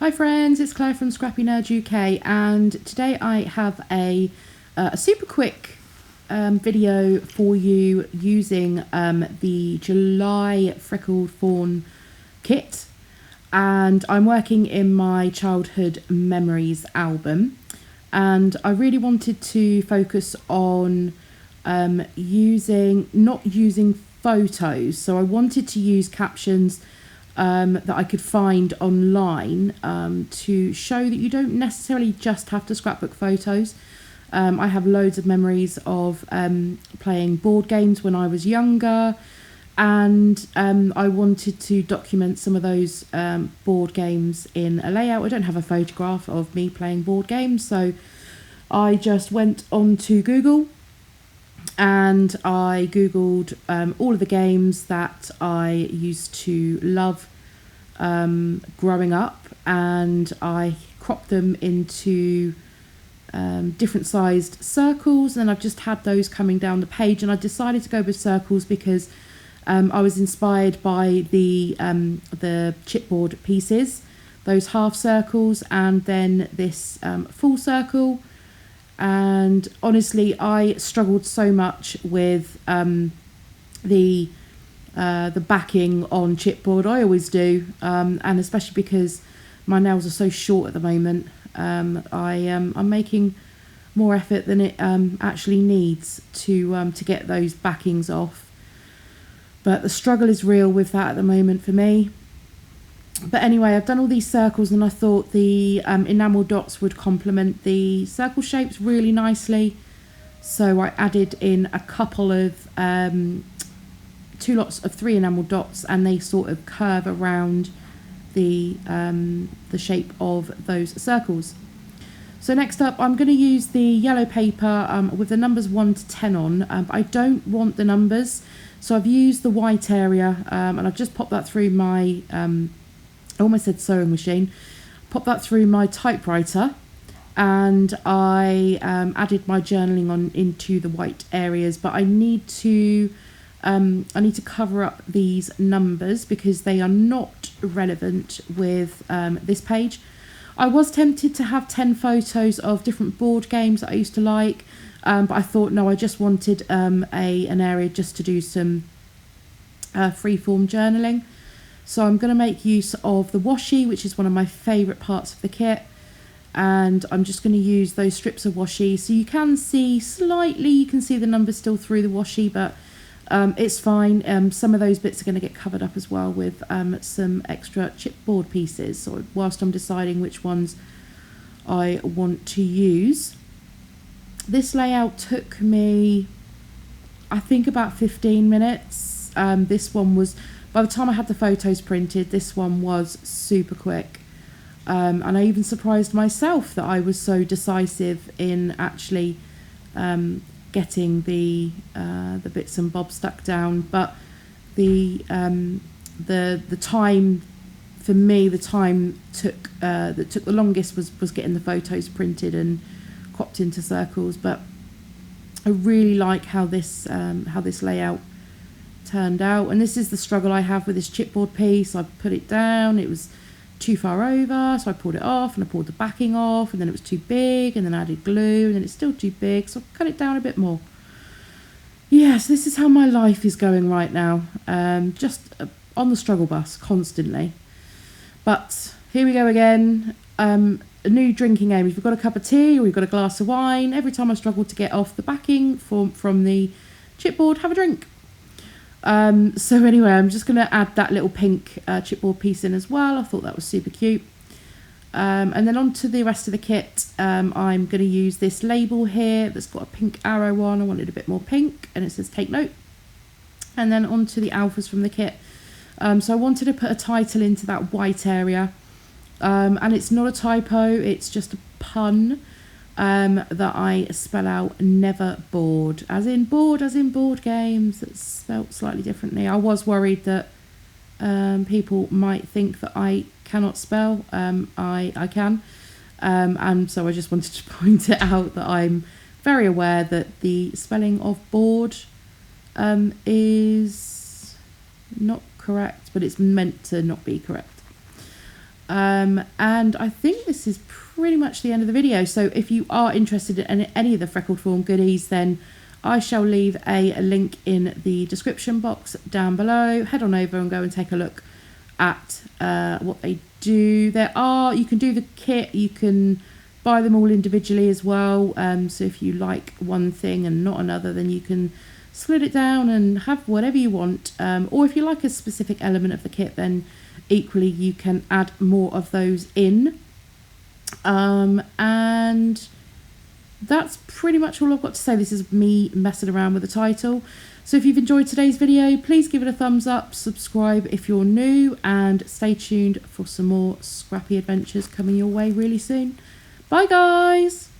Hi friends, it's Claire from scrappynerduk, and today I have a super quick video for you using the July Freckled Fawn kit, and I'm working in my childhood memories album, and I really wanted to focus on not using photos, so I wanted to use captions that I could find online to show that you don't necessarily just have to scrapbook photos. I have loads of memories of playing board games when I was younger, and I wanted to document some of those board games in a layout. I don't have a photograph of me playing board games, so I just went onto Google and I googled all of the games that I used to love growing up, and I cropped them into different sized circles, and I've just had those coming down the page, and I decided to go with circles because I was inspired by the chipboard pieces, those half circles, and then this full circle. And honestly, I struggled so much with the backing on chipboard. I always do, and especially because my nails are so short at the moment. I'm making more effort than it actually needs to get those backings off. But the struggle is real with that at the moment for me. But anyway, I've done all these circles, and I thought the enamel dots would complement the circle shapes really nicely. So I added in a couple of 2 lots of 3 enamel dots, and they sort of curve around the shape of those circles. So next up, I'm going to use the yellow paper with the numbers 1 to 10 on. I don't want the numbers, so I've used the white area, and I've just popped that through my I almost said sewing machine. Pop that through my typewriter, and I added my journaling on into the white areas. But I need to cover up these numbers because they are not relevant with this page. I was tempted to have 10 photos of different board games that I used to like, but I thought no, I just wanted an area just to do some freeform journaling. So I'm going to make use of the washi, which is one of my favourite parts of the kit, and I'm just going to use those strips of washi. So you can see slightly, you can see the numbers still through the washi, but it's fine. Some of those bits are going to get covered up as well with some extra chipboard pieces, so whilst I'm deciding which ones I want to use. This layout took me, I think, about 15 minutes. This one was, by the time I had the photos printed, this one was super quick. And I even surprised myself that I was so decisive in actually getting the bits and bobs stuck down. But the time for me, the time that took the longest was getting the photos printed and cropped into circles. But I really like how this layout turned out, and this is the struggle I have with this chipboard piece. I put it down, it was too far over, so I pulled it off, and I pulled the backing off, and then it was too big, and then I added glue, and then it's still too big, so I cut it down a bit more. Yes, this is how my life is going right now, just on the struggle bus constantly. But here we go again. A new drinking game. If you've got a cup of tea or you've got a glass of wine, every time I struggle to get off the backing from the chipboard, have a drink. So anyway, I'm just going to add that little pink chipboard piece in as well. I thought that was super cute. And then on to the rest of the kit. I'm going to use this label here that's got a pink arrow on. I wanted a bit more pink, and it says take note. And then on to the alphas from the kit. So I wanted to put a title into that white area. And it's not a typo, it's just a pun. That I spell out never bored, as in board games. It's spelt slightly differently. I was worried that people might think that I cannot spell. I can, and so I just wanted to point it out that I'm very aware that the spelling of board is not correct, but it's meant to not be correct. And I think this is pretty much the end of the video. So if you are interested in any of the Freckled Fawn goodies, then I shall leave a link in the description box down below. Head on over and go and take a look at what they do. You can do the kit, you can buy them all individually as well. So if you like one thing and not another, then you can split it down and have whatever you want. Or if you like a specific element of the kit, then equally you can add more of those in. And that's pretty much all I've got to say. This is me messing around with the title. So if you've enjoyed today's video, please give it a thumbs up, subscribe if you're new, and stay tuned for some more scrappy adventures coming your way really soon. Bye guys!